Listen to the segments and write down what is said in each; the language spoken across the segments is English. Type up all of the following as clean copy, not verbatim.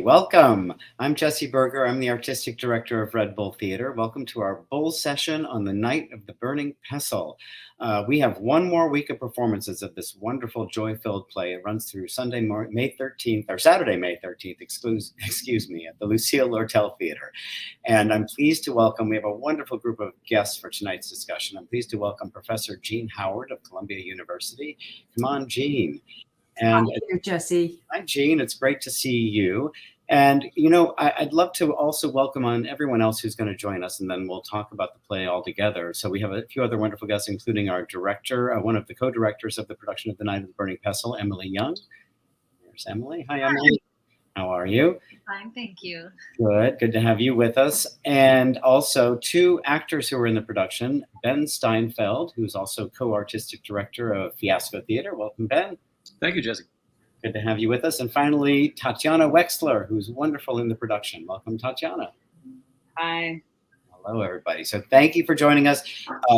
Welcome. I'm Jesse Berger. I'm the artistic director of Red Bull Theater. Welcome to our Bull session on the night of the Burning Pestle. We have one more week of performances of this wonderful joy-filled play. It runs through Saturday, May 13th, excuse me, at the Lucille Lortel Theater. And I'm pleased to welcome, we have a wonderful group of guests for tonight's discussion. I'm pleased to welcome Professor Jean Howard of Columbia University. Come on, Jean. And hi, Jesse. Hi, Jean. It's great to see you. And, I'd love to also welcome on everyone else who's going to join us, and then we'll talk about the play all together. So we have a few other wonderful guests, including our director, one of the co-directors of the production of The Night of the Burning Pestle, Emily Young. There's Emily. Hi, Emily. How are you? Fine, thank you. Good to have you with us. And also two actors who are in the production, Ben Steinfeld, who's also co-artistic director of Fiasco Theater. Welcome, Ben. Thank you, Jesse. Good to have you with us. And finally, Tatiana Wexler, who's wonderful in the production. Welcome, Tatiana. Hi. Hello, everybody. So thank you for joining us.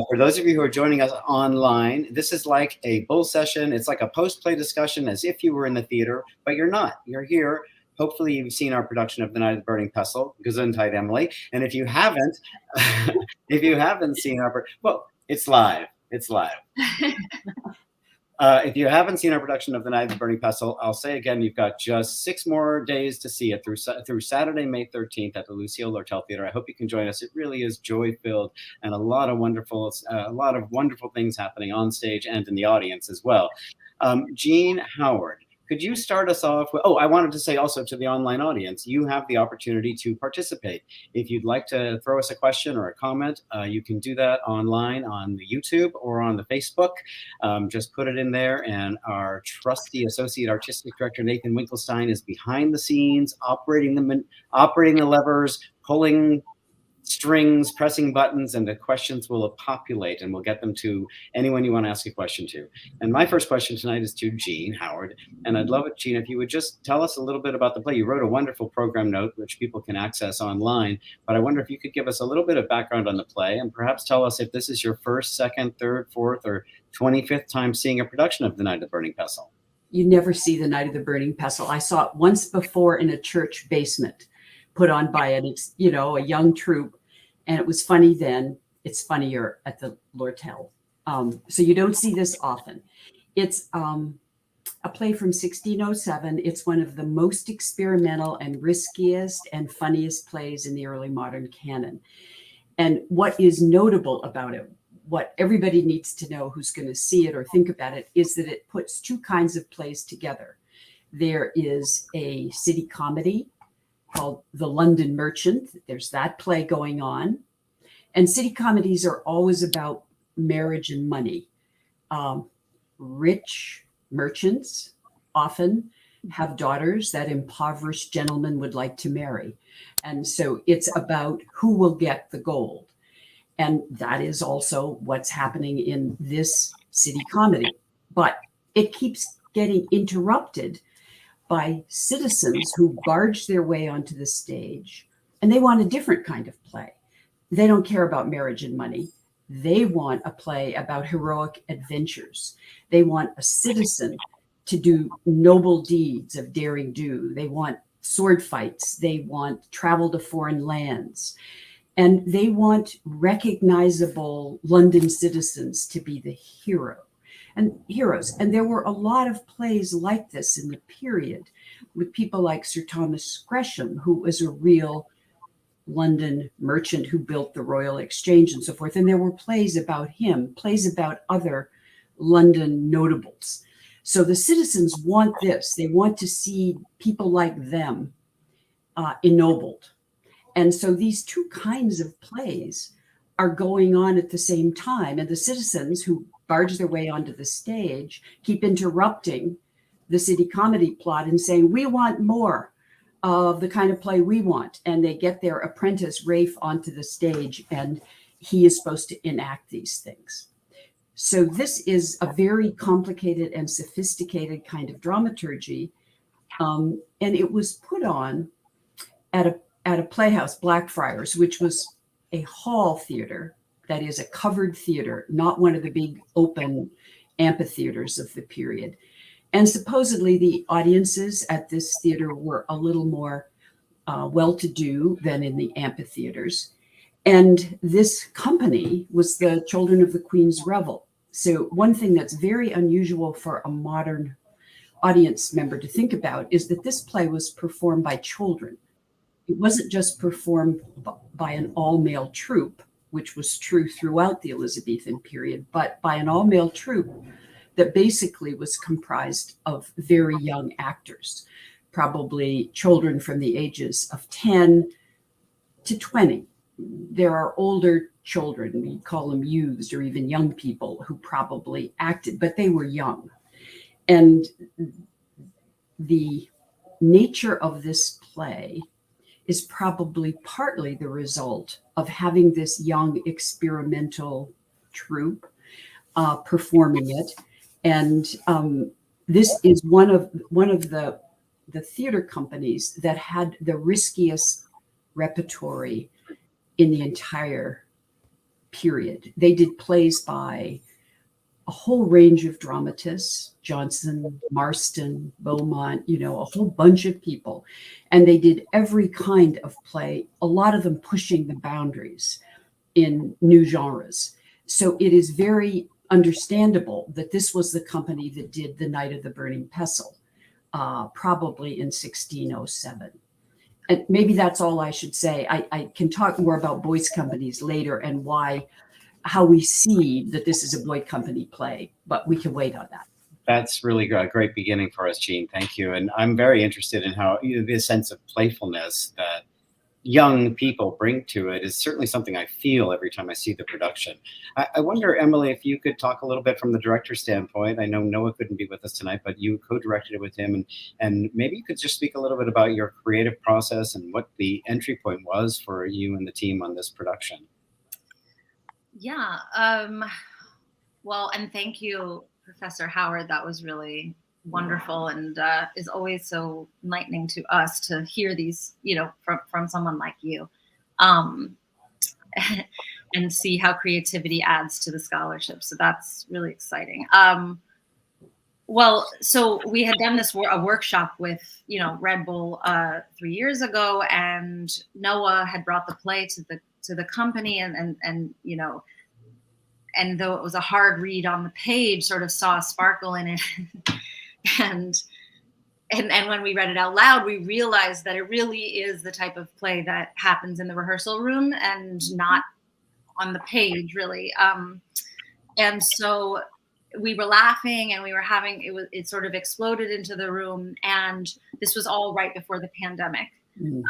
For those of you who are joining us online, this is like a Bull session. It's like a post-play discussion as if you were in the theater, but you're not. You're here. Hopefully you've seen our production of The Night of the Burning Pestle, Gesundheit, Emily. And if you haven't, seen well, it's live. It's live. If you haven't seen our production of The Night of the Burning Pestle, I'll say again, you've got just 6 more days to see it through Saturday, May 13th at the Lucille Lortel Theater. I hope you can join us. It really is joy-filled and a lot of wonderful things happening on stage and in the audience as well. Jean Howard, could you start us off with, I wanted to say also to the online audience, you have the opportunity to participate. If you'd like to throw us a question or a comment, you can do that online on the YouTube or on the Facebook. Just put it in there, and our trusty Associate Artistic Director, Nathan Winkelstein, is behind the scenes, operating the levers, pulling strings, pressing buttons, and the questions will populate, and we'll get them to anyone you want to ask a question to. And my first question tonight is to Jean Howard, and I'd love it, Jean, if you would just tell us a little bit about the play. You wrote a wonderful program note, which people can access online, but I wonder if you could give us a little bit of background on the play, and perhaps tell us if this is your first, second, third, fourth, or 25th time seeing a production of The Night of the Burning Pestle. You never see The Night of the Burning Pestle. I saw it once before in a church basement, put on by a young troupe, and it was funny then. It's funnier at the Lortel. So you don't see this often. It's a play from 1607. It's one of the most experimental and riskiest and funniest plays in the early modern canon. And what is notable about it, what everybody needs to know who's going to see it or think about it, is that it puts two kinds of plays together. There is a city comedy called The London Merchant. There's that play going on. And city comedies are always about marriage and money. Rich merchants often have daughters that impoverished gentlemen would like to marry. And so it's about who will get the gold. And that is also what's happening in this city comedy. But it keeps getting interrupted by citizens who barge their way onto the stage, and they want a different kind of play. They don't care about marriage and money. They want a play about heroic adventures. They want a citizen to do noble deeds of daring do. They want sword fights. They want travel to foreign lands. And they want recognizable London citizens to be the heroes. And there were a lot of plays like this in the period, with people like Sir Thomas Gresham, who was a real London merchant who built the Royal Exchange and so forth. And there were plays about him, plays about other London notables. So the citizens want this. They want to see people like them ennobled. And so these two kinds of plays are going on at the same time. And the citizens who barge their way onto the stage keep interrupting the city comedy plot and saying, we want more of the kind of play we want. And they get their apprentice Rafe onto the stage, and he is supposed to enact these things. So this is a very complicated and sophisticated kind of dramaturgy. And it was put on at a playhouse, Blackfriars, which was a hall theater, that is a covered theater, not one of the big open amphitheaters of the period. And supposedly the audiences at this theater were a little more well-to-do than in the amphitheaters. And this company was the Children of the Queen's Revel. So one thing that's very unusual for a modern audience member to think about is that this play was performed by children. It wasn't just performed by an all-male troupe, which was true throughout the Elizabethan period, but by an all-male troupe that basically was comprised of very young actors, probably children from the ages of 10 to 20. There are older children, we call them youths or even young people, who probably acted, but they were young. And the nature of this play is probably partly the result of having this young experimental troupe performing it. And this is one of the theater companies that had the riskiest repertory in the entire period. They did plays by a whole range of dramatists, Johnson, Marston, Beaumont, a whole bunch of people. And they did every kind of play, a lot of them pushing the boundaries in new genres. So it is very understandable that this was the company that did The Night of the Burning Pestle, probably in 1607. And maybe that's all I should say. I can talk more about Boyce companies later and how we see that this is a Boyd company play, but we can wait on that. That's really a great beginning for us, Jean. Thank you. And I'm very interested in how this sense of playfulness that young people bring to it is certainly something I feel every time I see the production. I wonder, Emily, if you could talk a little bit from the director's standpoint. I know Noah couldn't be with us tonight, but you co-directed it with him. And maybe you could just speak a little bit about your creative process and what the entry point was for you and the team on this production. Yeah. Well, and thank you, Professor Howard. That was really wonderful, and is always so enlightening to us to hear these, from someone like you, and see how creativity adds to the scholarship. So that's really exciting. Well, so we had done a workshop with, Red Bull 3 years ago, and Noah had brought the play to the company, and and though it was a hard read on the page, sort of saw a sparkle in it. And when we read it out loud, we realized that it really is the type of play that happens in the rehearsal room and not on the page, really. And so we were laughing, and we were it sort of exploded into the room. And this was all right before the pandemic. Mm.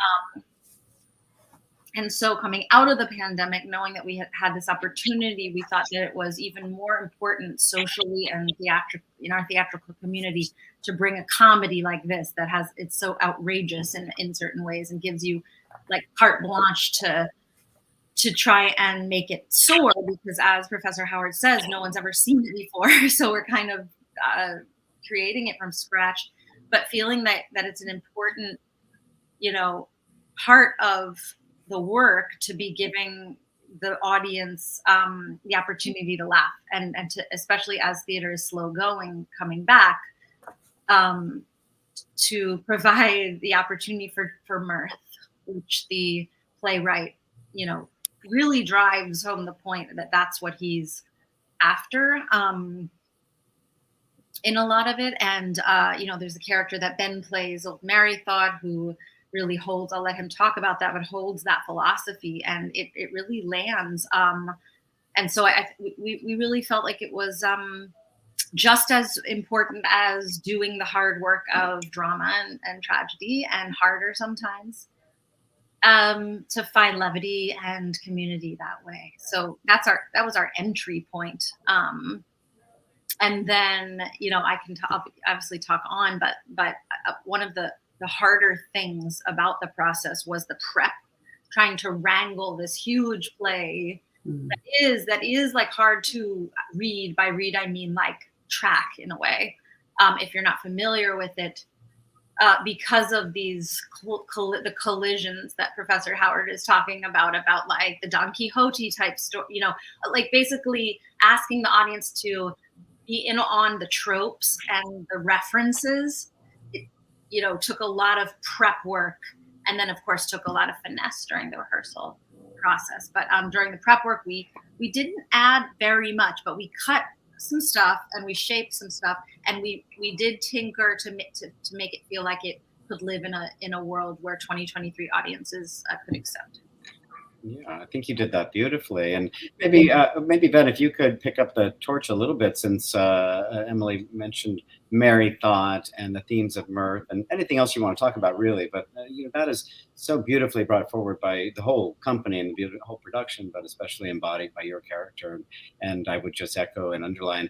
And so coming out of the pandemic, knowing that we had this opportunity, we thought that it was even more important socially and in our theatrical community to bring a comedy like this it's so outrageous in certain ways and gives you like carte blanche to try and make it soar, because as Professor Howard says, no one's ever seen it before. So we're kind of creating it from scratch, but feeling that it's an important, part of the work to be giving the audience the opportunity to laugh and to, especially as theater is slow going, coming back, to provide the opportunity for mirth, which the playwright, really drives home the point that that's what he's after in a lot of it. And, there's a character that Ben plays, Old Merrythought, who really holds, I'll let him talk about that, but holds that philosophy, and it really lands. And so we really felt like it was just as important as doing the hard work of drama and tragedy, and harder sometimes, to find levity and community that way. So that was our entry point. And then, I can obviously talk on, but one of the harder things about the process was the prep, trying to wrangle this huge play that is like hard to read. By read, I mean like track in a way, if you're not familiar with it, because of these the collisions that Professor Howard is talking about like the Don Quixote type story, like basically asking the audience to be in on the tropes and the references. Took a lot of prep work and then of course took a lot of finesse during the rehearsal process. But during the prep work, we didn't add very much, but we cut some stuff and we shaped some stuff, and we did tinker to make it feel like it could live in a world where 2023 audiences could accept. Yeah, I think you did that beautifully. And maybe Ben, if you could pick up the torch a little bit, since Emily mentioned merry thought and the themes of mirth and anything else you want to talk about, really. But that is so beautifully brought forward by the whole company and the whole production, but especially embodied by your character. And I would just echo and underline,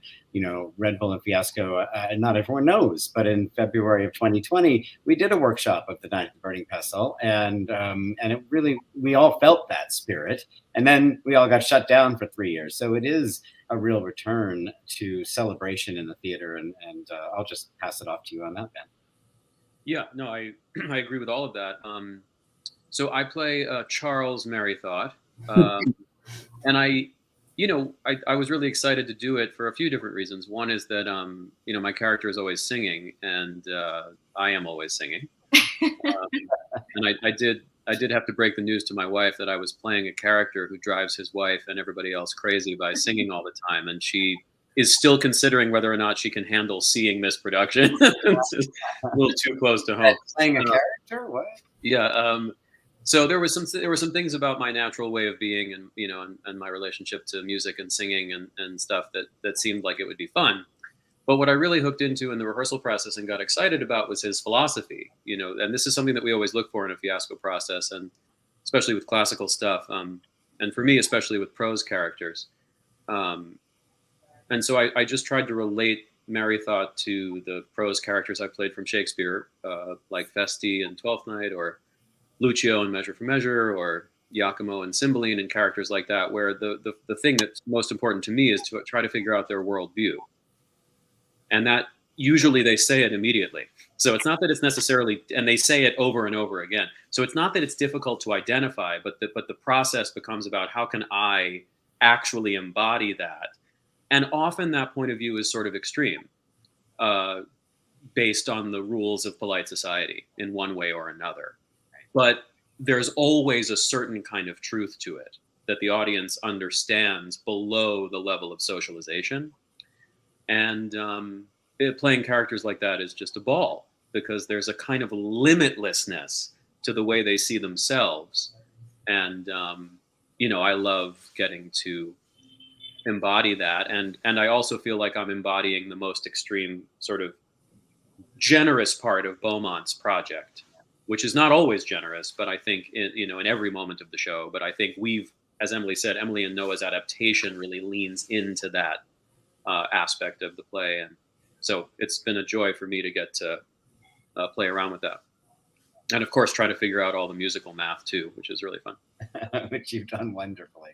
Red Bull and Fiasco, not everyone knows, but in February of 2020, we did a workshop of the Night of the Burning Pestle, and it really, we all felt that spirit. And then we all got shut down for 3 years. So it is a real return to celebration in the theater. And I'll just pass it off to you on that, Ben. Yeah, no, I agree with all of that. So I play Charles Merrythought, and I was really excited to do it for a few different reasons. One is that my character is always singing, and I am always singing. And I did have to break the news to my wife that I was playing a character who drives his wife and everybody else crazy by singing all the time, and she is still considering whether or not she can handle seeing this production. It's just a little too close to home. Playing a character? What? Yeah. So there were some things about my natural way of being, and and my relationship to music and singing and stuff that seemed like it would be fun. But what I really hooked into in the rehearsal process and got excited about was his philosophy. And this is something that we always look for in a Fiasco process, and especially with classical stuff, and for me, especially with prose characters. And so I just tried to relate Merrythought to the prose characters I played from Shakespeare, like Feste and Twelfth Night, or Lucio in Measure for Measure, or Iachimo and Cymbeline, and characters like that, where the thing that's most important to me is to try to figure out their worldview. And that usually they say it immediately. So it's not that it's necessarily, and they say it over and over again. So it's not that it's difficult to identify, but the process becomes about how can I actually embody that. And often that point of view is sort of extreme, based on the rules of polite society in one way or another. But there's always a certain kind of truth to it that the audience understands below the level of socialization. And playing characters like that is just a ball, because there's a kind of limitlessness to the way they see themselves. And, I love getting to embody that. And I also feel like I'm embodying the most extreme sort of generous part of Beaumont's project, which is not always generous, but I think in every moment of the show. But I think as Emily said, Emily and Noah's adaptation really leans into that aspect of the play. And so it's been a joy for me to get to play around with that. And of course, try to figure out all the musical math too, which is really fun. Which you've done wonderfully.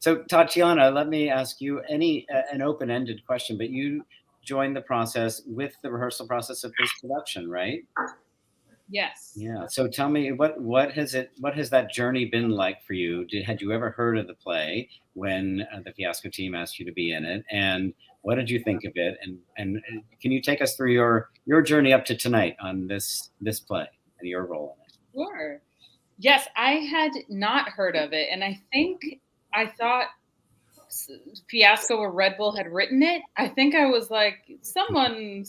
So Tatiana, let me ask you an open-ended question, but you joined the process with the rehearsal process of this production, right? Yes. Yeah. So tell me, what has that journey been like for you? Had you ever heard of the play when the Fiasco team asked you to be in it? And what did you think of it? And can you take us through your journey up to tonight on this play and your role in it? Sure. Yes, I had not heard of it, and I thought Fiasco or Red Bull had written it. I think I was like, someone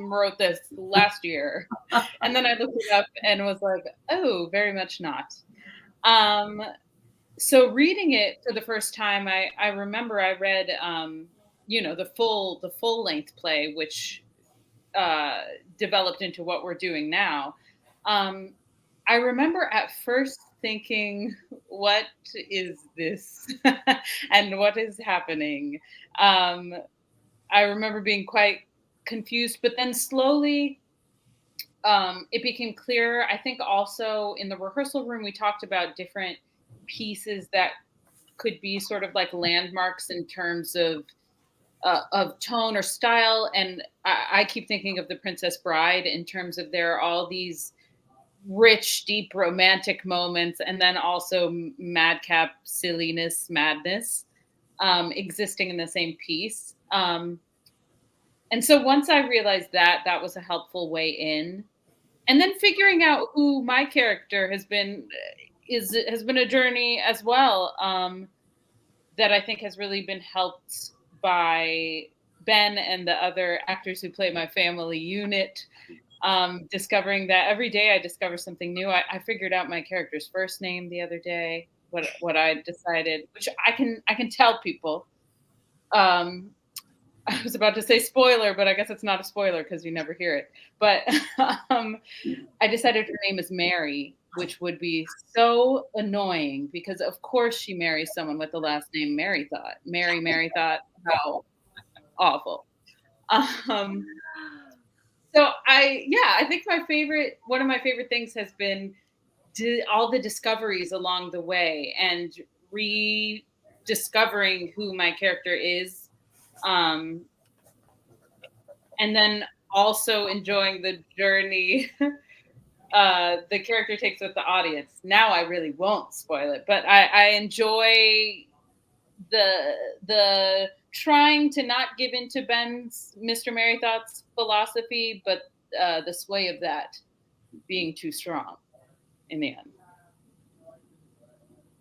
wrote this last year. And then I looked it up and was like, oh, very much not. So reading it for the first time, I remember I read, the full length play, which developed into what we're doing now. I remember at first thinking, what is this? And what is happening? I remember being quite confused, but then slowly it became clearer. I think also in the rehearsal room, we talked about different pieces that could be sort of like landmarks in terms of tone or style. And I keep thinking of The Princess Bride in terms of there are all these rich, deep, romantic moments, and then also madcap silliness, madness existing in the same piece. And so once I realized that was a helpful way in, and then figuring out who my character has been a journey as well, that I think has really been helped by Ben and the other actors who play my family unit. Discovering that every day I discover something new. I figured out my character's first name the other day. What I decided, which I can tell people. I was about to say spoiler, but I guess it's not a spoiler because you never hear it. But I decided her name is Mary, which would be so annoying because of course she marries someone with the last name Mary Thought. Mary Thought, how awful. So I think one of my favorite things has been all the discoveries along the way and rediscovering who my character is. And then also enjoying the journey the character takes with the audience. Now I really won't spoil it, but I enjoy the trying to not give into Ben's Mr. Merrythought's philosophy, but the sway of that being too strong in the end.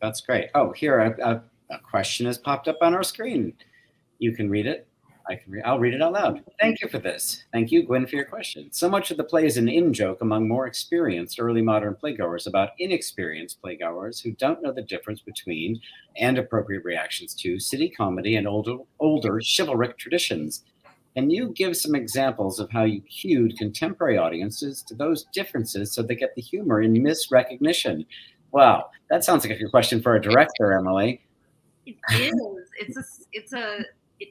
That's great. Oh, here a question has popped up on our screen. You can read it. I'll read it out loud. Thank you for this. Thank you, Gwen, for your question. So much of the play is an in-joke among more experienced early modern playgoers about inexperienced playgoers who don't know the difference between and appropriate reactions to city comedy and older chivalric traditions. Can you give some examples of how you cued contemporary audiences to those differences so they get the humor in misrecognition? Wow, that sounds like a question for a director, Emily. It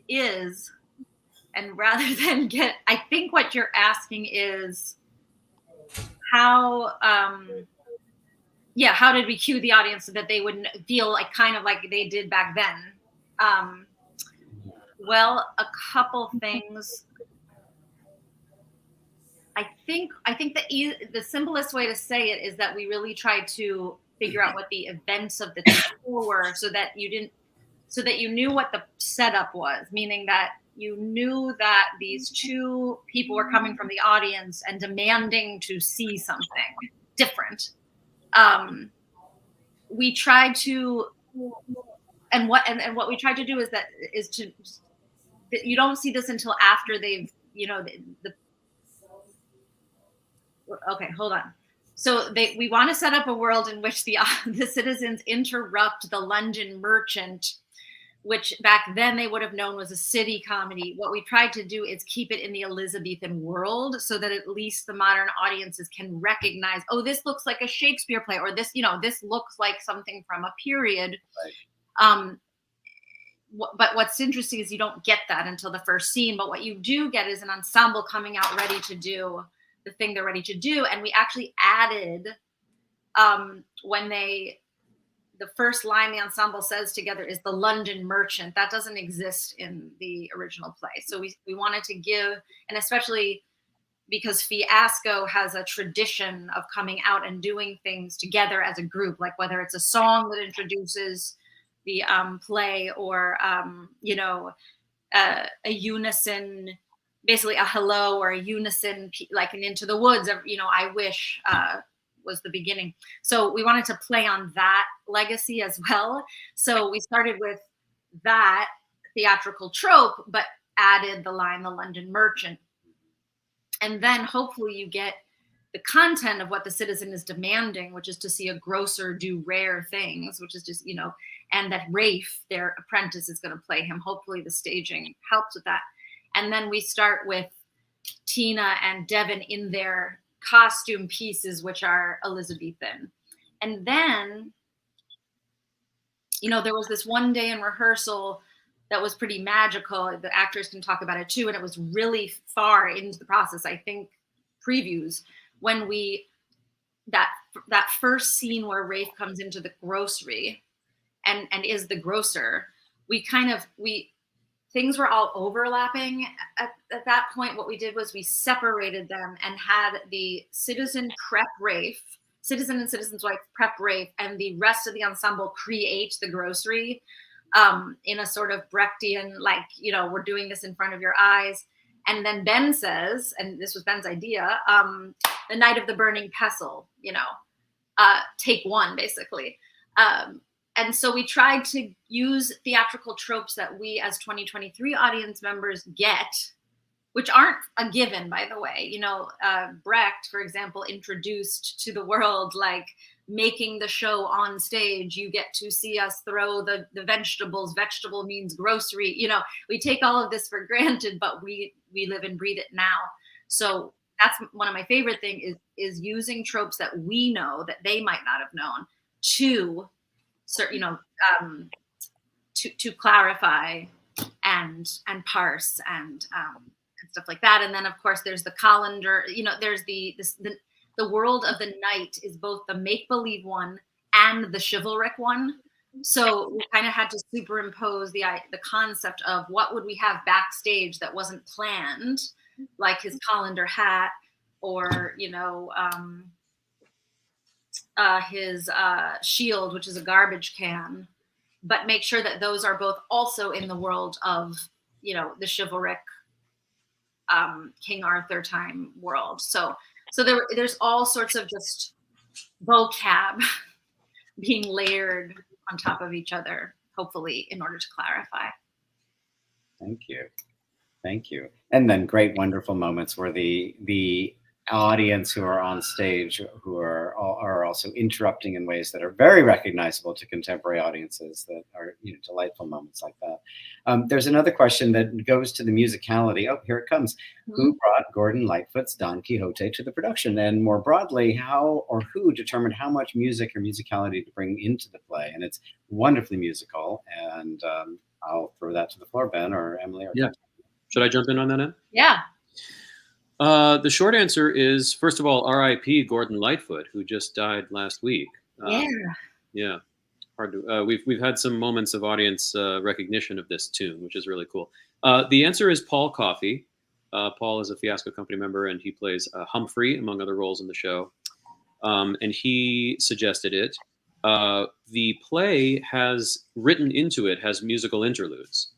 is. And rather than I think what you're asking is how did we cue the audience so that they wouldn't feel like kind of like they did back then? Well, a couple things. I think the simplest way to say it is that we really tried to figure out what the events of the tour were so that you knew what the setup was, meaning that you knew that these two people were coming from the audience and demanding to see something different. We tried to, and what we tried to do you don't see this until after they've, okay, hold on. So we want to set up a world in which the citizens interrupt the London merchant, which back then they would have known was a city comedy. What we tried to do is keep it in the Elizabethan world so that at least the modern audiences can recognize, oh, this looks like a Shakespeare play, or this looks like something from a period. Right. But what's interesting is you don't get that until the first scene. But what you do get is an ensemble coming out ready to do the thing they're ready to do. And we actually added the first line the ensemble says together is the London merchant. That doesn't exist in the original play. So we wanted to give, and especially because Fiasco has a tradition of coming out and doing things together as a group, like whether it's a song that introduces the play or, a unison, basically a hello or a unison, like an Into the Woods, I wish, was the beginning. So we wanted to play on that legacy as well. So we started with that theatrical trope, but added the line, the London merchant. And then hopefully you get the content of what the citizen is demanding, which is to see a grocer do rare things, which is just, and that Rafe, their apprentice, is going to play him. Hopefully the staging helps with that. And then we start with Tina and Devin in their costume pieces, which are Elizabethan. And then, there was this one day in rehearsal that was pretty magical. The actors can talk about it too. And it was really far into the process, I think, previews, when that first scene where Rafe comes into the grocery and is the grocer, things were all overlapping at that point. What we did was we separated them and had the citizen and citizen's wife prep Rafe, and the rest of the ensemble create the grocery in a sort of Brechtian, we're doing this in front of your eyes. And then Ben says, and this was Ben's idea, the Night of the Burning Pestle, take one, basically. And so we tried to use theatrical tropes that we as 2023 audience members get, which aren't a given, by the way. Brecht, for example, introduced to the world, like, making the show on stage, you get to see us throw the vegetables. Vegetable means grocery. We take all of this for granted, but we live and breathe it now. So that's one of my favorite things is using tropes that we know that they might not have known to clarify and parse and stuff like that. And then of course there's the colander. There's the world of the night is both the make-believe one and the chivalric one. So we kind of had to superimpose the concept of what would we have backstage that wasn't planned, like his colander hat, or his shield, which is a garbage can, but make sure that those are both also in the world of the chivalric King Arthur time world. So there's all sorts of just vocab being layered on top of each other, hopefully, in order to clarify. Thank you. And then great, wonderful moments where the audience who are on stage who are also interrupting in ways that are very recognizable to contemporary audiences, that are delightful moments like that. There's another question that goes to the musicality. Oh, here it comes. Mm-hmm. Who brought Gordon Lightfoot's Don Quixote to the production? And more broadly, how or who determined how much music or musicality to bring into the play? And it's wonderfully musical. And I'll throw that to the floor, Ben or Emily. Or yeah. Should I jump in on that, Ed? Yeah. The short answer is, first of all, R.I.P. Gordon Lightfoot, who just died last week. Yeah. Hard to. We've had some moments of audience recognition of this tune, which is really cool. The answer is Paul Coffey. Paul is a Fiasco Company member, and he plays Humphrey, among other roles in the show. And he suggested it. The play has written into it has musical interludes.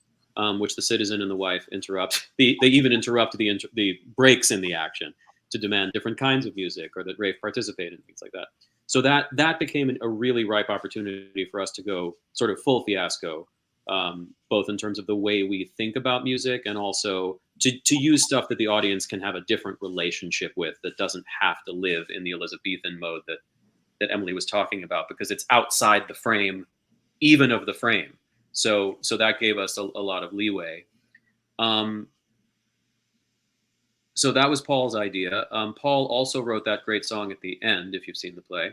Which the citizen and the wife interrupt. They even interrupt the breaks in the action to demand different kinds of music, or that Rafe participate in, things like that. So that became a really ripe opportunity for us to go sort of full Fiasco, both in terms of the way we think about music, and also to use stuff that the audience can have a different relationship with, that doesn't have to live in the Elizabethan mode that Emily was talking about, because it's outside the frame, even of the frame. So that gave us a lot of leeway. So that was Paul's idea. Paul also wrote that great song at the end, if you've seen the play,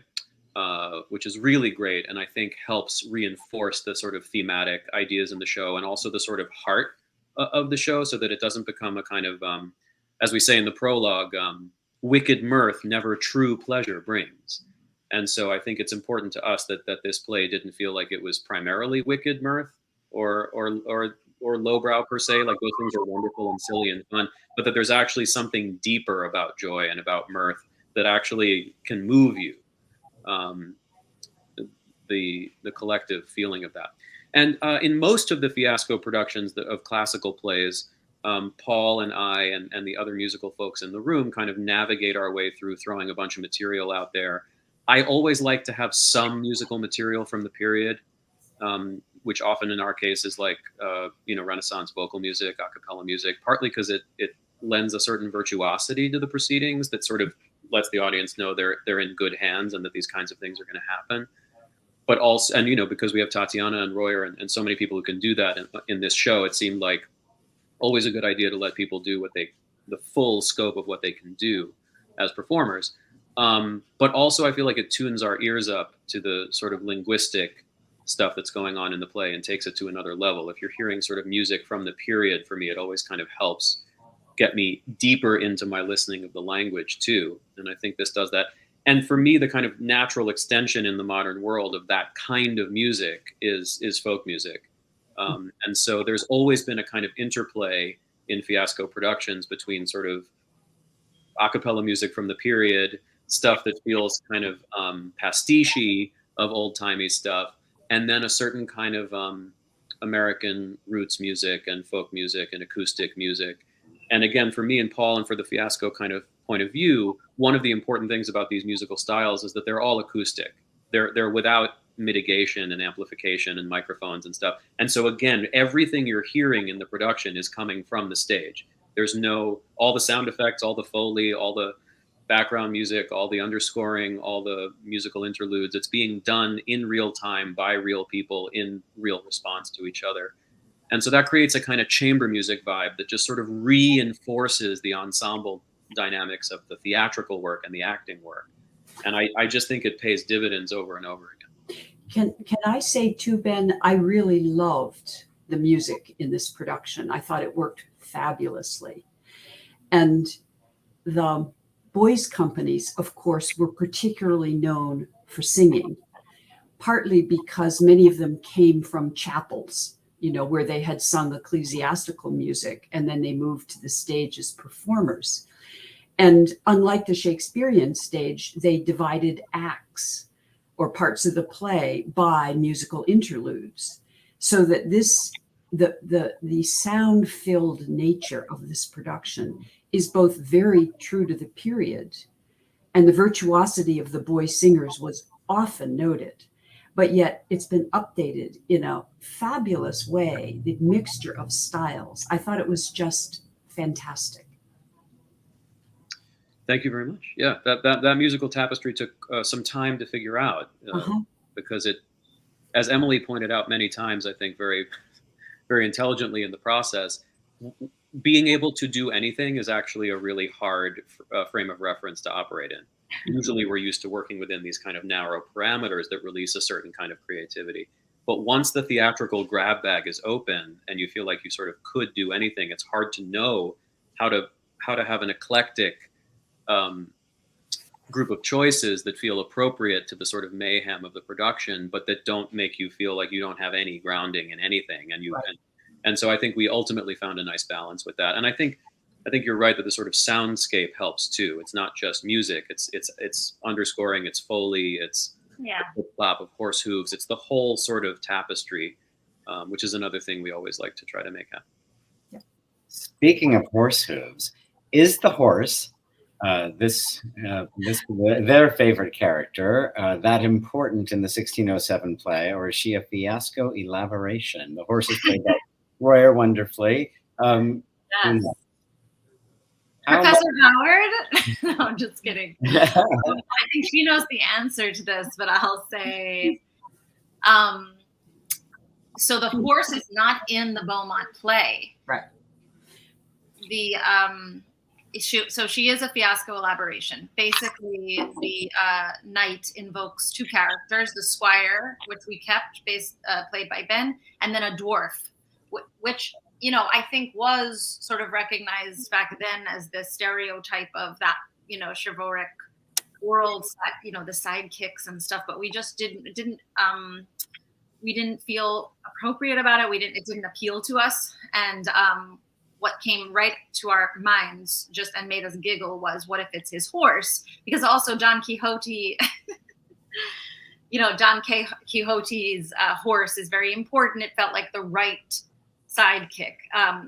which is really great, and I think helps reinforce the sort of thematic ideas in the show, and also the sort of heart of the show, so that it doesn't become a kind of, as we say in the prologue, wicked mirth never true pleasure brings. And so I think it's important to us that this play didn't feel like it was primarily wicked mirth or lowbrow per se, like those things are wonderful and silly and fun, but that there's actually something deeper about joy and about mirth that actually can move you, the collective feeling of that. And in most of the Fiasco productions of classical plays, Paul and I and the other musical folks in the room kind of navigate our way through throwing a bunch of material out there. I always like to have some musical material from the period, which often in our case is like, Renaissance vocal music, a cappella music, partly because it lends a certain virtuosity to the proceedings that sort of lets the audience know they're in good hands and that these kinds of things are going to happen. But also, and because we have Tatiana and Royer and so many people who can do that in this show, it seemed like always a good idea to let people do the full scope of what they can do as performers. But also I feel like it tunes our ears up to the sort of linguistic stuff that's going on in the play and takes it to another level. If you're hearing sort of music from the period, for me, it always kind of helps get me deeper into my listening of the language too. And I think this does that. And for me, the kind of natural extension in the modern world of that kind of music is folk music. And so there's always been a kind of interplay in Fiasco productions between sort of a cappella music from the period, stuff that feels kind of pastiche of old-timey stuff, and then a certain kind of American roots music and folk music and acoustic music. And again, for me and Paul and for the Fiasco kind of point of view, one of the important things about these musical styles is that they're all acoustic. They're without mitigation and amplification and microphones and stuff. And so again, everything you're hearing in the production is coming from the stage. There's all the sound effects, all the Foley, all the background music, all the underscoring, all the musical interludes. It's being done in real time by real people in real response to each other. And so that creates a kind of chamber music vibe that just sort of reinforces the ensemble dynamics of the theatrical work and the acting work. And I just think it pays dividends over and over again. Can I say too, Ben, I really loved the music in this production. I thought it worked fabulously. And the boys' companies, of course, were particularly known for singing, partly because many of them came from chapels, where they had sung ecclesiastical music, and then they moved to the stage as performers. And unlike the Shakespearean stage, they divided acts or parts of the play by musical interludes, so that the sound-filled nature of this production is both very true to the period, and the virtuosity of the boy singers was often noted, but yet it's been updated in a fabulous way, the mixture of styles. I thought it was just fantastic. Thank you very much. Yeah, that musical tapestry took some time to figure out because it, as Emily pointed out many times, I think very, very intelligently in the process, being able to do anything is actually a really hard frame of reference to operate in. Usually we're used to working within these kind of narrow parameters that release a certain kind of creativity. But once the theatrical grab bag is open and you feel like you sort of could do anything, it's hard to know how to have an eclectic group of choices that feel appropriate to the sort of mayhem of the production, but that don't make you feel like you don't have any grounding in anything. And so I think we ultimately found a nice balance with that. And I think you're right that the sort of soundscape helps too. It's not just music. It's underscoring, it's Foley, it's the clap of horse hooves. It's the whole sort of tapestry, which is another thing we always like to try to make happen. Yeah. Speaking of horse hooves, is the horse their favorite character that important in the 1607 play, or is she a fiasco elaboration? The horse is played by Royer wonderfully. Yes. Professor Howard? No, I'm just kidding. I think she knows the answer to this, but I'll say, so the horse is not in the Beaumont play. Right. So she is a fiasco elaboration. Basically, the knight invokes two characters, the squire, which we kept, played by Ben, and then a dwarf, which, I think was sort of recognized back then as the stereotype of that, chivalric world, the sidekicks and stuff, but we just didn't feel appropriate about it. It didn't appeal to us. And what came right to our minds and made us giggle was, what if it's his horse? Because also Don Quixote, Don Quixote's horse is very important. It felt like the right sidekick.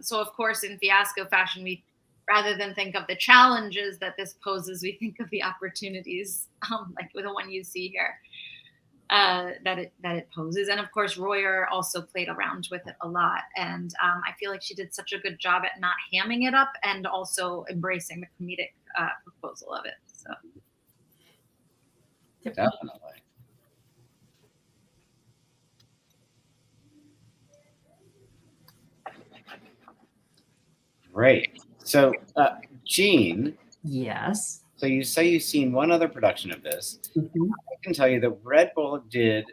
So of course, in fiasco fashion, we, rather than think of the challenges that this poses, we think of the opportunities, like with the one you see here, that it poses. And of course, Royer also played around with it a lot. And I feel like she did such a good job at not hamming it up and also embracing the comedic proposal of it. So definitely. Great. So, Jean. Yes. So you say you've seen one other production of this. Mm-hmm. I can tell you that Red Bull did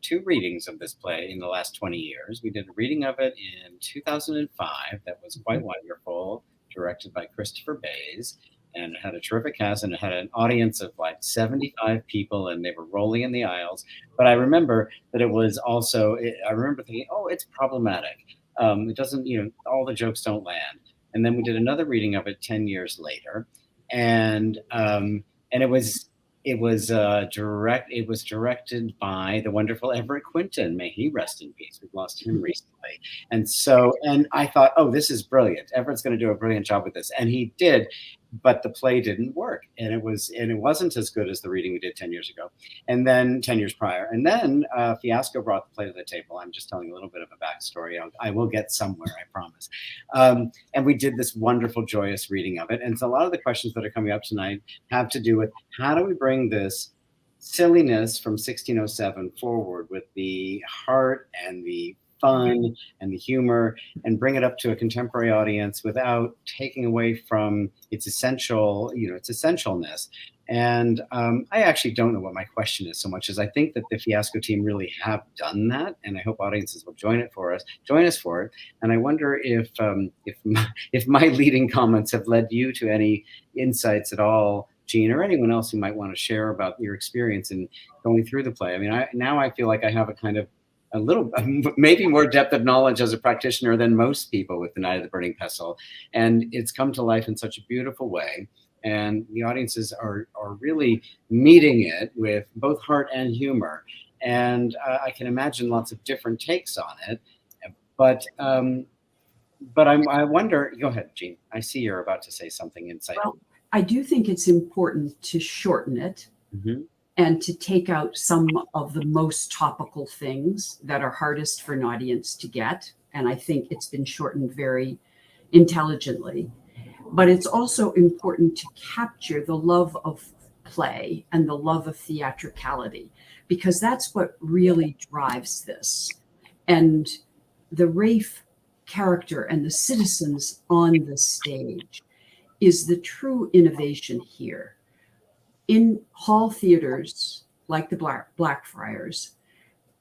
2 readings of this play in the last 20 years. We did a reading of it in 2005 that was quite wonderful, directed by Christopher Bays, and it had a terrific cast, and it had an audience of like 75 people, and they were rolling in the aisles. But I remember that it was also, I remember thinking, oh, it's problematic. It doesn't, all the jokes don't land. And then we did another reading of it 10 years later. And it was directed by the wonderful Everett Quinton. May he rest in peace. We've lost him recently. And I thought, oh, this is brilliant. Everett's going to do a brilliant job with this. And he did. but the play didn't work, and it wasn't as good as the reading we did 10 years ago, and then 10 years prior, and then Fiasco brought the play to the table. I'm just telling a little bit of a backstory. I will get somewhere, I promise. And we did this wonderful, joyous reading of it, and so a lot of the questions that are coming up tonight have to do with how do we bring this silliness from 1607 forward with the heart and the fun and the humor, and bring it up to a contemporary audience without taking away from its essential, its essentialness. And I actually don't know what my question is so much as I think that the Fiasco team really have done that, and I hope audiences will join us for it. And I wonder if my leading comments have led you to any insights at all, Jean, or anyone else who might want to share about your experience in going through the play. I mean, now I feel like I have a little, maybe more depth of knowledge as a practitioner than most people with The Night of the Burning Pestle, and it's come to life in such a beautiful way. And the audiences are really meeting it with both heart and humor. And I can imagine lots of different takes on it. But I wonder, go ahead, Jean. I see you're about to say something insightful. Well, I do think it's important to shorten it and to take out some of the most topical things that are hardest for an audience to get. And I think it's been shortened very intelligently. But it's also important to capture the love of play and the love of theatricality, because that's what really drives this. And the Rafe character and the citizens on the stage is the true innovation here. In hall theaters like the Blackfriars,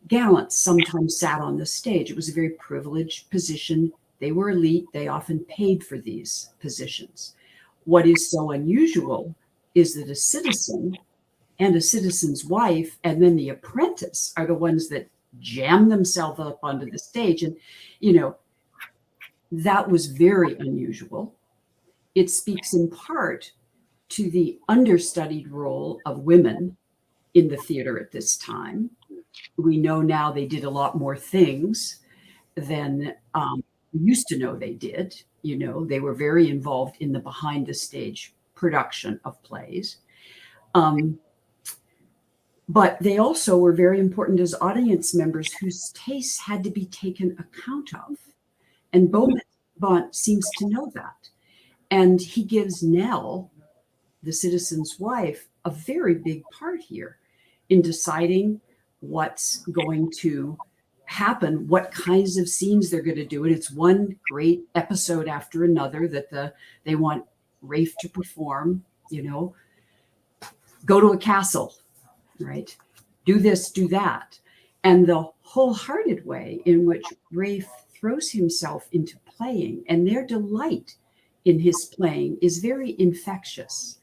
gallants sometimes sat on the stage. It was a very privileged position. They were elite. They often paid for these positions. What is so unusual is that a citizen and a citizen's wife and then the apprentice are the ones that jam themselves up onto the stage. And, that was very unusual. It speaks in part to the understudied role of women in the theater at this time. We know now they did a lot more things than used to know they did. They were very involved in the behind the stage production of plays. But they also were very important as audience members whose tastes had to be taken account of. And Beaumont seems to know that. And he gives Nell, the citizen's wife, a very big part here in deciding what's going to happen, what kinds of scenes they're going to do. And it's one great episode after another that they want Rafe to perform, go to a castle, right? Do this, do that. And the wholehearted way in which Rafe throws himself into playing and their delight in his playing is very infectious.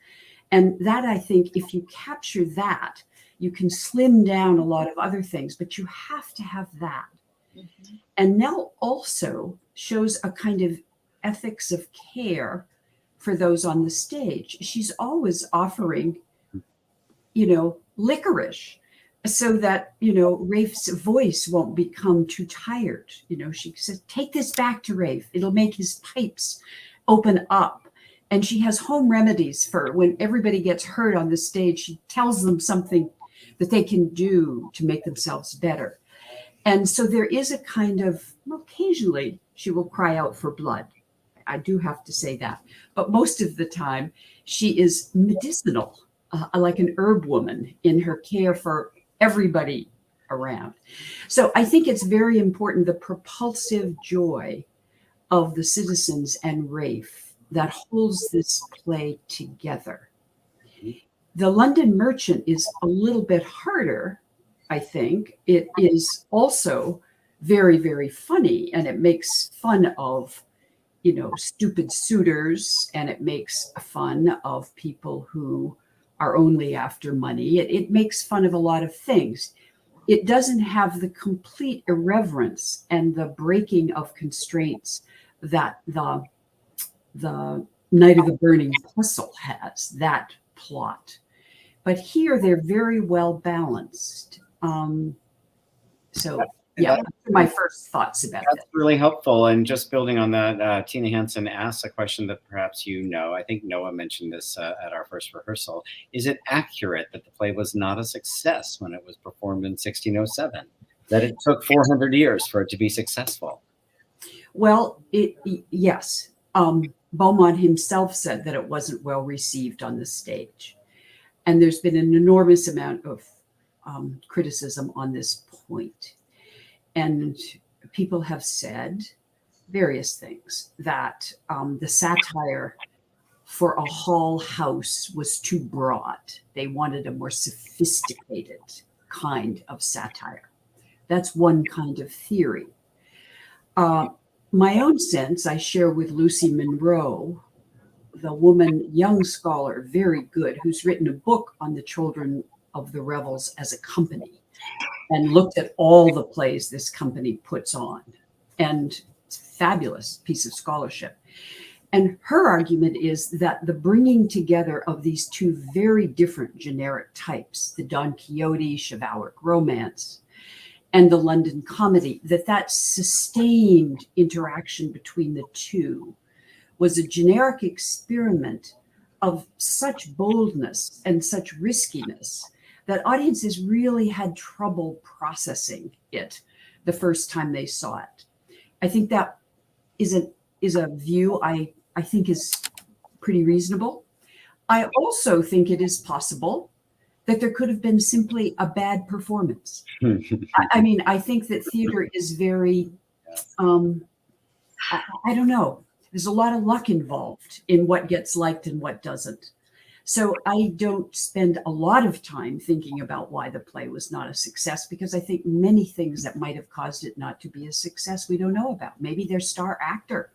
And that, I think, if you capture that, you can slim down a lot of other things, but you have to have that. Mm-hmm. And Nell also shows a kind of ethics of care for those on the stage. She's always offering, licorice so that, Rafe's voice won't become too tired. She says, take this back to Rafe. It'll make his pipes open up. And she has home remedies for when everybody gets hurt on the stage. She tells them something that they can do to make themselves better. And so there is a kind of, occasionally she will cry out for blood. I do have to say that. But most of the time she is medicinal, like an herb woman in her care for everybody around. So I think it's very important, the propulsive joy of the citizens and Rafe that holds this play together. The London Merchant is a little bit harder, I think. It is also very, very funny, and it makes fun of, stupid suitors, and it makes fun of people who are only after money. It makes fun of a lot of things. It doesn't have the complete irreverence and the breaking of constraints that the Night of the Burning Pestle has, that plot. But here they're very well balanced. So Yeah, That- my first thoughts about That's that. really helpful. And just building on that, Tina Hansen asked a question that perhaps you know. I think Noah mentioned this at our first rehearsal. Is it accurate that the play was not a success when it was performed in 1607? That it took 400 years for it to be successful? Well, yes. Beaumont himself said that it wasn't well received on the stage. And there's been an enormous amount of criticism on this point. And people have said various things, that the satire for a Hall house was too broad. They wanted a more sophisticated kind of satire. That's one kind of theory. My own sense, I share with Lucy Monroe, the woman, young scholar, very good, who's written a book on the children of the Revels as a company and looked at all the plays this company puts on. And it's a fabulous piece of scholarship. And her argument is that the bringing together of these two very different generic types, the Don Quixote chivalric romance and the London comedy, that sustained interaction between the two was a generic experiment of such boldness and such riskiness that audiences really had trouble processing it the first time they saw it. I think that is a view I think is pretty reasonable. I also think it is possible that there could have been simply a bad performance. I mean, I think that theater is very, I don't know. There's a lot of luck involved in what gets liked and what doesn't. So I don't spend a lot of time thinking about why the play was not a success, because I think many things that might have caused it not to be a success we don't know about. Maybe their star actor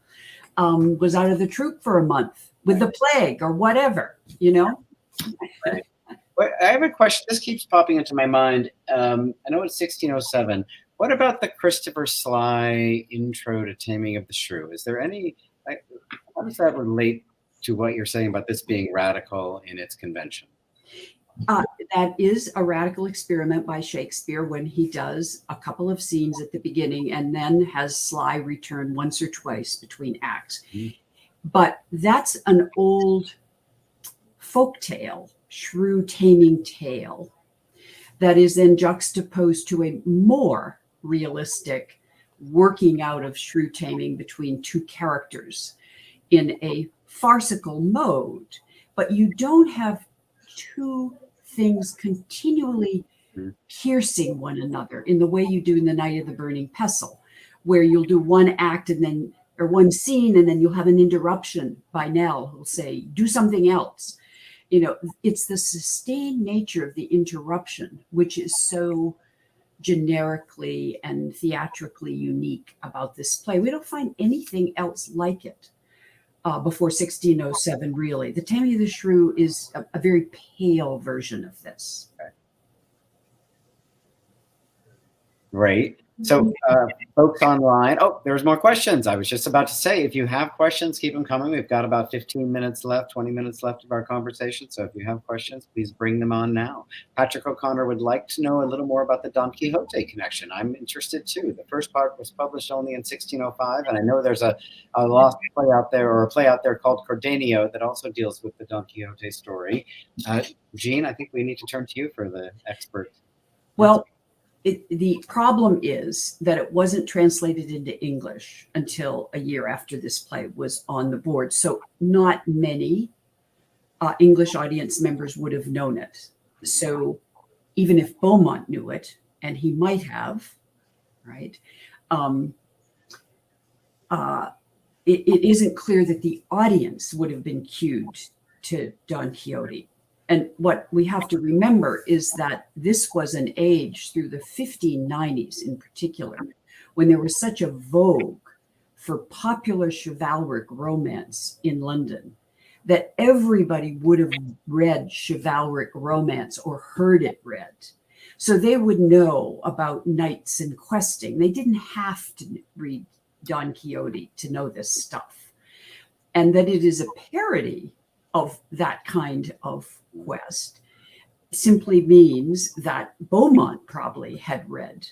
was out of the troupe for a month with the plague or whatever, you know? Right. Well, I have a question. This keeps popping into my mind. I know it's 1607. What about the Christopher Sly intro to Taming of the Shrew? Is there any, how does that relate to what you're saying about this being radical in its convention? That is a radical experiment by Shakespeare when he does a couple of scenes at the beginning and then has Sly return once or twice between acts. Mm-hmm. But that's an old folk tale, shrew taming tale, that is then juxtaposed to a more realistic working out of shrew taming between two characters in a farcical mode. But you don't have two things continually piercing one another in the way you do in The Night of the Burning Pestle, where you'll do one act and then, or one scene, and then you'll have an interruption by Nell who'll say, do something else. You know, it's the sustained nature of the interruption, which is so generically and theatrically unique about this play. We don't find anything else like it before 1607, really. The Taming of the Shrew is a very pale version of this. Right. So folks online, oh, there's more questions. I was just about to say, if you have questions, keep them coming. We've got about 15 minutes left, 20 minutes left of our conversation. So if you have questions, please bring them on now. Patrick O'Connor would like to know a little more about the Don Quixote connection. I'm interested too. The first part was published only in 1605. And I know there's a lost play out there, or a play out there called Cardenio that also deals with the Don Quixote story. Jean, I think we need to turn to you for the expert. Well, the problem is that it wasn't translated into English until a year after this play was on the board. So not many English audience members would have known it. So even if Beaumont knew it, and he might have, right, it isn't clear that the audience would have been cued to Don Quixote. And what we have to remember is that this was an age through the 1590s in particular, when there was such a vogue for popular chivalric romance in London, that everybody would have read chivalric romance or heard it read. So they would know about knights and questing. They didn't have to read Don Quixote to know this stuff. And that it is a parody of that kind of quest simply means that Beaumont probably had read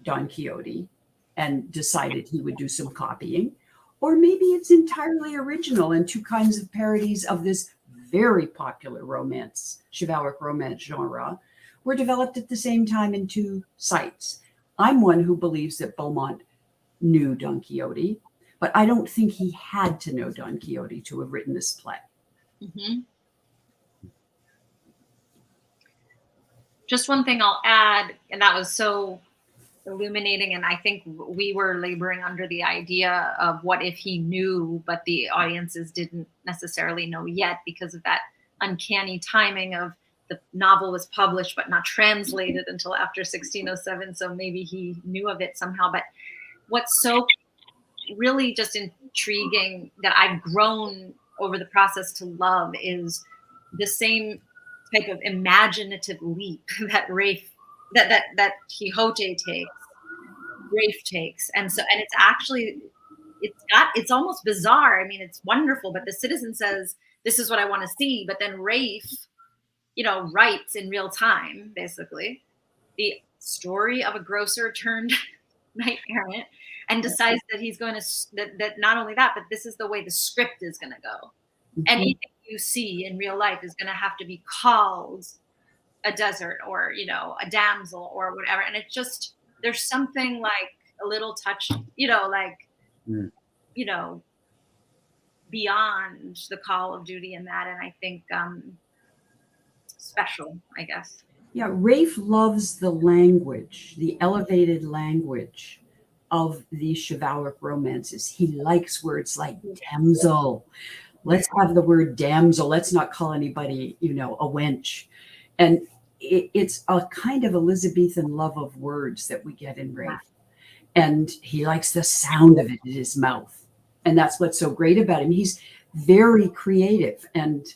Don Quixote and decided he would do some copying. Or maybe it's entirely original, and two kinds of parodies of this very popular romance, chivalric romance genre, were developed at the same time in two sites. I'm one who believes that Beaumont knew Don Quixote, but I don't think he had to know Don Quixote to have written this play. Mm-hmm. Just one thing I'll add, and that was so illuminating, and I think we were laboring under the idea of what if he knew, but the audiences didn't necessarily know yet because of that uncanny timing of the novel was published but not translated until after 1607, so maybe he knew of it somehow. But what's so really just intriguing that I've grown over the process to love is the same type of imaginative leap that that Quixote takes, Rafe takes. And it's actually, it's almost bizarre. I mean, it's wonderful, but the citizen says, this is what I want to see. But then Rafe, writes in real time, basically, the story of a grocer turned knight errant, and decides that he's going to, that not only that, but this is the way the script is going to go. Mm-hmm. Anything you see in real life is going to have to be called a desert or, a damsel or whatever. And it's just, there's something like a little touch, beyond the call of duty in that. And I think special, I guess. Yeah, Rafe loves the language, the elevated language of these chivalric romances. He likes words like damsel. Let's have the word damsel. Let's not call anybody, a wench. And it's a kind of Elizabethan love of words that we get in Rafe. And he likes the sound of it in his mouth. And that's what's so great about him. He's very creative. And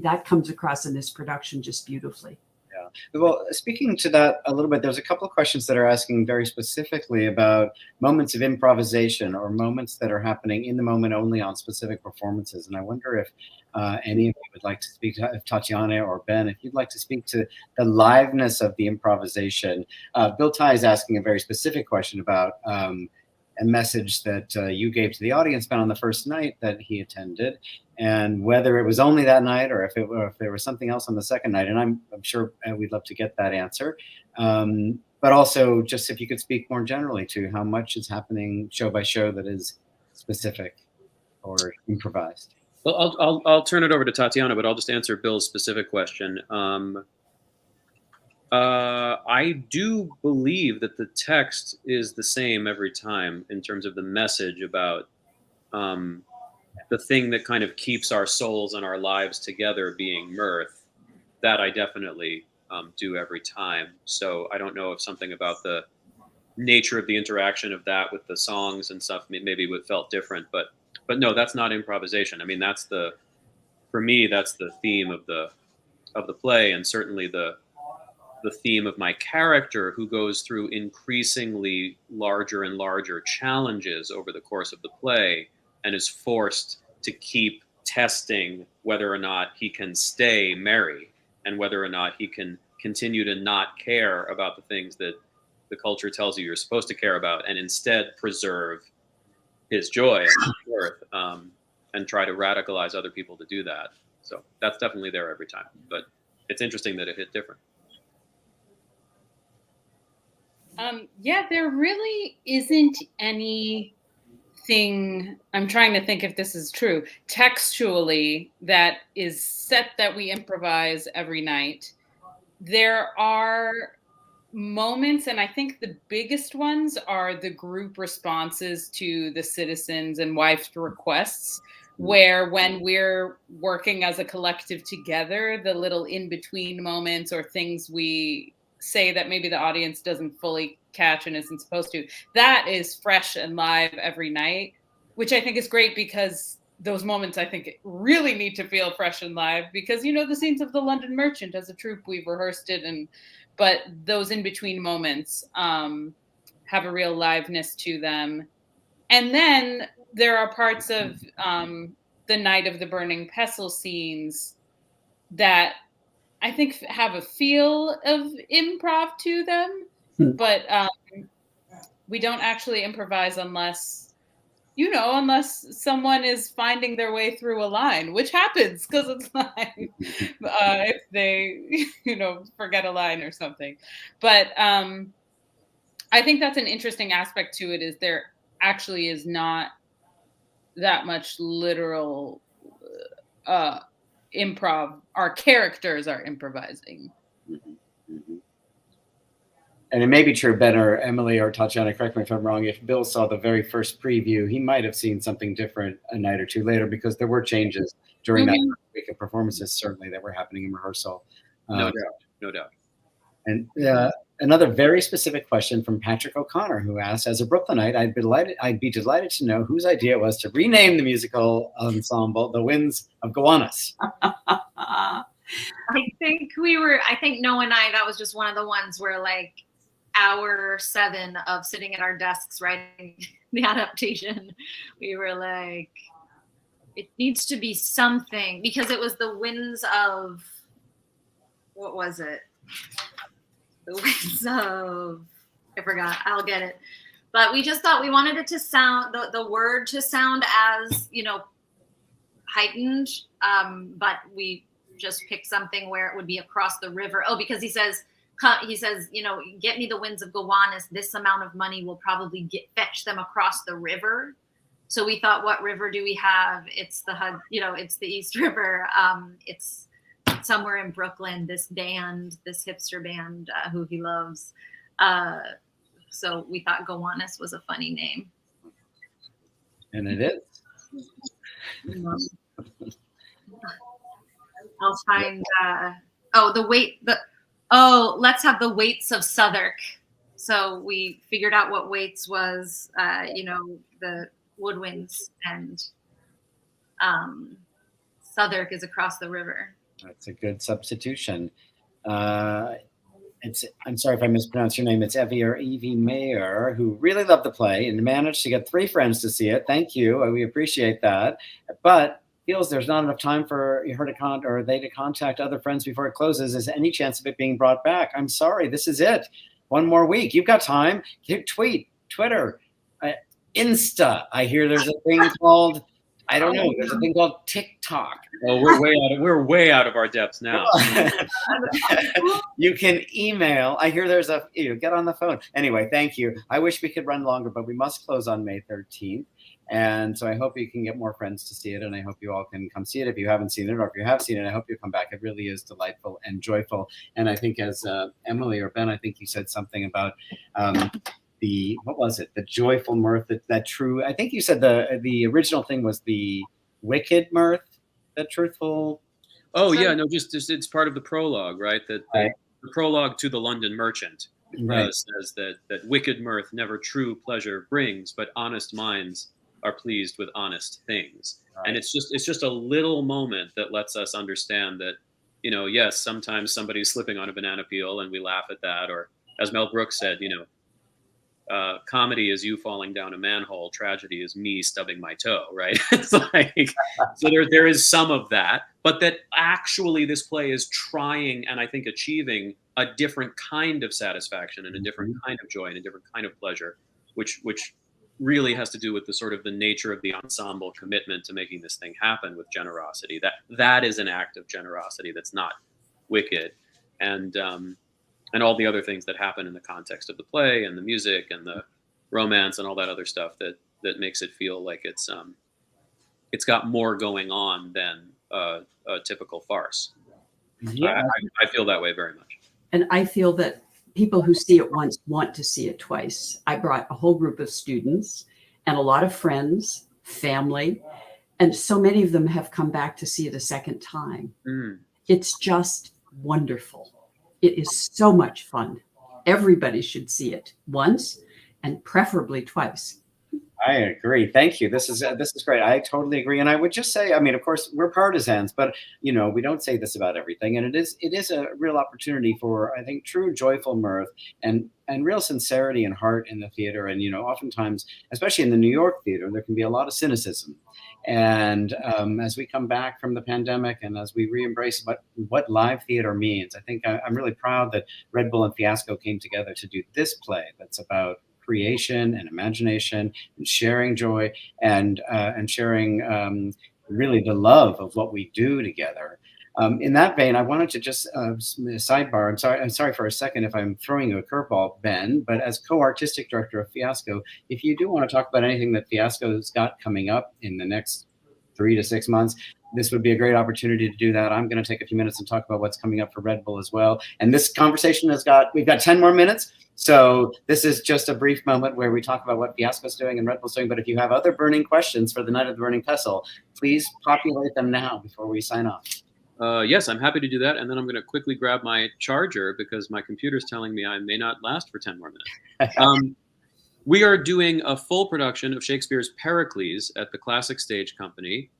that comes across in this production just beautifully. Yeah. Well, speaking to that a little bit, there's a couple of questions that are asking very specifically about moments of improvisation or moments that are happening in the moment only on specific performances. And I wonder if any of you would like to speak to, if Tatiana or Ben, if you'd like to speak to the liveness of the improvisation. Bill Ty is asking a very specific question about a message that you gave to the audience, Ben, on the first night that he attended, and whether it was only that night or if there was something else on the second night. And I'm sure we'd love to get that answer. But also just if you could speak more generally to how much is happening show by show that is specific or improvised. Well, I'll turn it over to Tatiana, but I'll just answer Bill's specific question. I do believe that the text is the same every time in terms of the message about the thing that kind of keeps our souls and our lives together being mirth. That I definitely do every time. So I don't know if something about the nature of the interaction of that with the songs and stuff maybe would felt different, but no, that's not improvisation. I mean, for me, that's the theme of the play, and certainly the theme of my character, who goes through increasingly larger and larger challenges over the course of the play and is forced to keep testing whether or not he can stay merry and whether or not he can continue to not care about the things that the culture tells you you're supposed to care about, and instead preserve his joy and his worth, and try to radicalize other people to do that. So that's definitely there every time. But it's interesting that it hit different. Yeah, there really isn't anything, I'm trying to think if this is true, textually that is set that we improvise every night. There are moments, and I think the biggest ones are the group responses to the citizens and wife's requests, where when we're working as a collective together, the little in-between moments or things we say that maybe the audience doesn't fully catch and isn't supposed to, that is fresh and live every night, which I think is great, because those moments I think really need to feel fresh and live, because the scenes of the London Merchant as a troupe, we've rehearsed it, but those in-between moments have a real liveness to them. And then there are parts of the Night of the Burning Pestle scenes that I think have a feel of improv to them, but we don't actually improvise unless, unless someone is finding their way through a line, which happens because it's like if they, forget a line or something. But I think that's an interesting aspect to it, is there actually is not that much literal improv. Our characters are improvising. And it may be true, Ben or Emily or Tatiana, correct me if I'm wrong, if Bill saw the very first preview, he might have seen something different a night or two later, because there were changes during that week of performances, certainly, that were happening in rehearsal. No doubt. And another very specific question from Patrick O'Connor, who asked, as a Brooklynite, I'd be delighted to know whose idea it was to rename the musical ensemble The Winds of Gowanus. I think Noah and I, that was just one of the ones where, like, hour 7 of sitting at our desks writing the adaptation, we were like, it needs to be something, because it was the winds of, what was it? The winds of, I forgot, I'll get it. But we just thought we wanted it to sound, the word to sound as, heightened, but we just picked something where it would be across the river. Oh, because he says, get me the winds of Gowanus. This amount of money will probably fetch them across the river. So we thought, what river do we have? It's the it's the East River. It's somewhere in Brooklyn. This hipster band who he loves. So we thought Gowanus was a funny name. And it is. I'll find. Let's have the Waits of Southwark. So we figured out what Waits was. The woodwinds, and Southwark is across the river. That's a good substitution. I'm sorry if I mispronounced your name. It's Evie Mayer, who really loved the play and managed to get 3 friends to see it. Thank you. We appreciate that. But feels there's not enough time for her to contact other friends before it closes. Is any chance of it being brought back? I'm sorry. This is it. One more week. You've got time. Tweet, Twitter, Insta. I hear there's a thing called, I don't know. There's a thing called TikTok. Oh, we're way out of our depths now. You can email. I hear there's get on the phone. Anyway, thank you. I wish we could run longer, but we must close on May 13th. And so I hope you can get more friends to see it, and I hope you all can come see it if you haven't seen it, or if you have seen it, I hope you come back. It really is delightful and joyful. And I think, as Emily or Ben, I think you said something about what was it? The joyful mirth, that true. I think you said the original thing was the wicked mirth, the truthful. Oh yeah, no, just it's part of the prologue, right? The prologue to the London Merchant says that wicked mirth never true pleasure brings, but honest minds are pleased with honest things. Right. And it's just a little moment that lets us understand that, yes, sometimes somebody's slipping on a banana peel and we laugh at that. Or as Mel Brooks said, comedy is you falling down a manhole. Tragedy is me stubbing my toe, right? It's like, so there is some of that, but that actually this play is trying, and I think achieving, a different kind of satisfaction and a different kind of joy and a different kind of pleasure, which really has to do with the sort of the nature of the ensemble commitment to making this thing happen with generosity. That is an act of generosity that's not wicked, and all the other things that happen in the context of the play and the music and the romance and all that other stuff that makes it feel like it's got more going on than a typical farce. Yeah, I feel that way very much. And I feel that people who see it once want to see it twice. I brought a whole group of students and a lot of friends, family, and so many of them have come back to see it a second time. It's just wonderful. It is so much fun. Everybody should see it once and preferably twice. I agree. Thank you. This is great. I totally agree. And I would just say, I mean, of course, we're partisans, but we don't say this about everything. And it is a real opportunity for, I think, true joyful mirth and real sincerity and heart in the theater. And oftentimes, especially in the New York theater, there can be a lot of cynicism. And as we come back from the pandemic and as we re-embrace what live theater means, I think I'm really proud that Red Bull and Fiasco came together to do this play that's about creation and imagination and sharing joy and sharing really the love of what we do together. In that vein, I wanted to just sidebar. I'm sorry for a second if I'm throwing you a curveball, Ben, but as co-artistic director of Fiasco, if you do want to talk about anything that Fiasco's got coming up in the next 3 to 6 months, this would be a great opportunity to do that. I'm going to take a few minutes and talk about what's coming up for Red Bull as well. And this conversation we've got 10 more minutes. So this is just a brief moment where we talk about what Fiasco's doing and Red Bull's doing. But if you have other burning questions for the Night of the Burning Pestle, please populate them now before we sign off. Yes, I'm happy to do that. And then I'm going to quickly grab my charger because my computer's telling me I may not last for 10 more minutes. We are doing a full production of Shakespeare's Pericles at the Classic Stage Company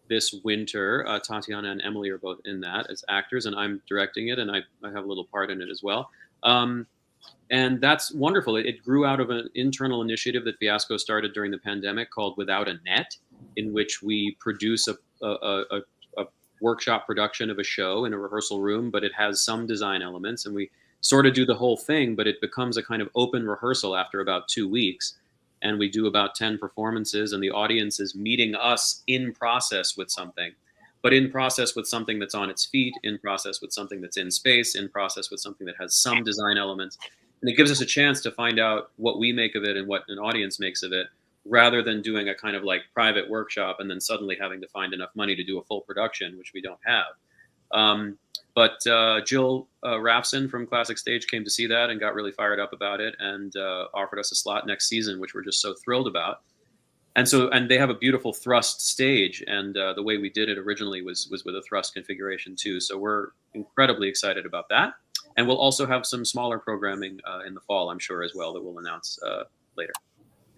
this winter. Tatiana and Emily are both in that as actors, and I'm directing it, and I have a little part in it as well. And that's wonderful. It grew out of an internal initiative that Fiasco started during the pandemic called Without a Net, in which we produce a workshop production of a show in a rehearsal room, but it has some design elements, and we sort of do the whole thing, but it becomes a kind of open rehearsal after about 2 weeks. And we do about 10 performances, and the audience is meeting us in process with something, but in process with something that's on its feet, in process with something that's in space, in process with something that has some design elements. And it gives us a chance to find out what we make of it and what an audience makes of it, rather than doing a kind of like private workshop and then suddenly having to find enough money to do a full production, which we don't have. But Jill Rafson from Classic Stage came to see that and got really fired up about it and offered us a slot next season, which we're just so thrilled about. And they have a beautiful thrust stage, and the way we did it originally was with a thrust configuration too. So we're incredibly excited about that. And we'll also have some smaller programming in the fall, I'm sure, as well, that we'll announce later.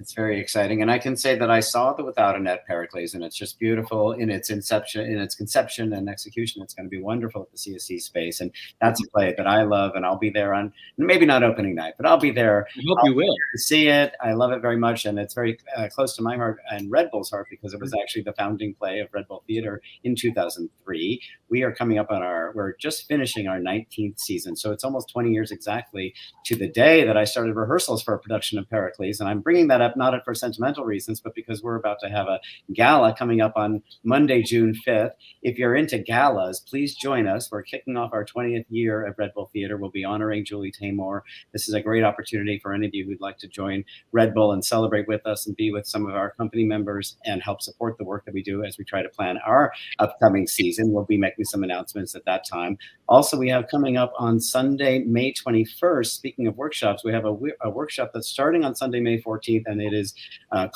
It's very exciting. And I can say that I saw the Without a Net Pericles, and it's just beautiful in its conception and execution. It's going to be wonderful at the CSC space. And that's a play that I love, and I'll be there on, maybe not opening night, but I'll be there. I hope you will. To see it. I love it very much. And it's very close to my heart and Red Bull's heart, because it was actually the founding play of Red Bull Theater in 2003. We are coming up on we're just finishing our 19th season. So it's almost 20 years exactly to the day that I started rehearsals for a production of Pericles. And I'm bringing that up not for sentimental reasons, but because we're about to have a gala coming up on Monday, June 5th. If you're into galas, please join us. We're kicking off our 20th year at Red Bull Theater. We'll be honoring Julie Taymor. This is a great opportunity for any of you who'd like to join Red Bull and celebrate with us and be with some of our company members and help support the work that we do as we try to plan our upcoming season. We'll be making some announcements at that time. Also, we have coming up on Sunday, May 21st, speaking of workshops, we have a workshop that's starting on Sunday, May 14th, and it is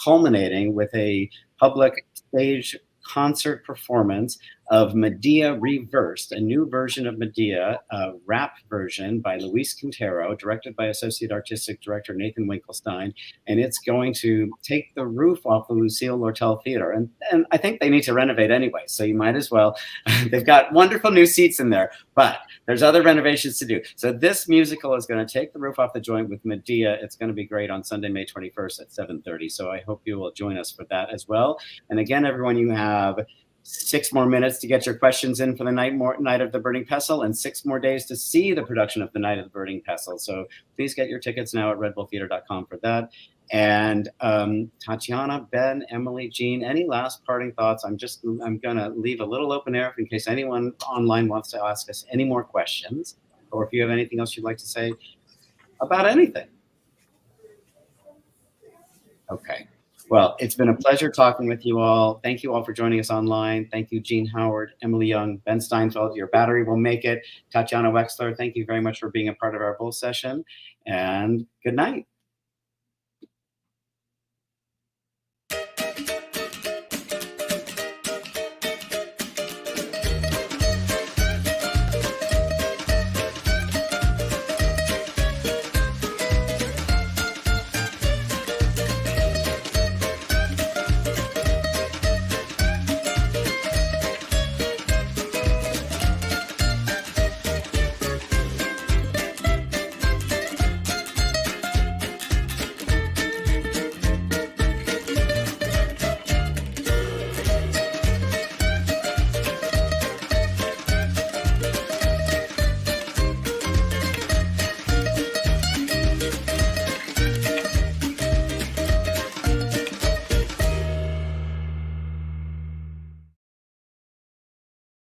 culminating with a public stage concert performance of Medea Reversed, a new version of Medea, a rap version by Luis Quintero, directed by Associate Artistic Director Nathan Winkelstein, and it's going to take the roof off the Lucille Lortel Theater. And I think they need to renovate anyway, so you might as well. They've got wonderful new seats in there, but there's other renovations to do. So this musical is going to take the roof off the joint with Medea. It's going to be great on Sunday, May 21st at 7:30. So I hope you will join us for that as well. And again, everyone, you have 6 more minutes to get your questions in for the Night of the Burning Pestle, and 6 more days to see the production of the Night of the Burning Pestle. So please get your tickets now at redbulltheater.com for that. And Tatiana, Ben, Emily, Jean, any last parting thoughts? I'm going to leave a little open air in case anyone online wants to ask us any more questions, or if you have anything else you'd like to say about anything. Okay. Well, it's been a pleasure talking with you all. Thank you all for joining us online. Thank you, Jean Howard, Emily Young, Ben Steinfeld. Your battery will make it. Tatiana Wexler, thank you very much for being a part of our Bull session. And good night.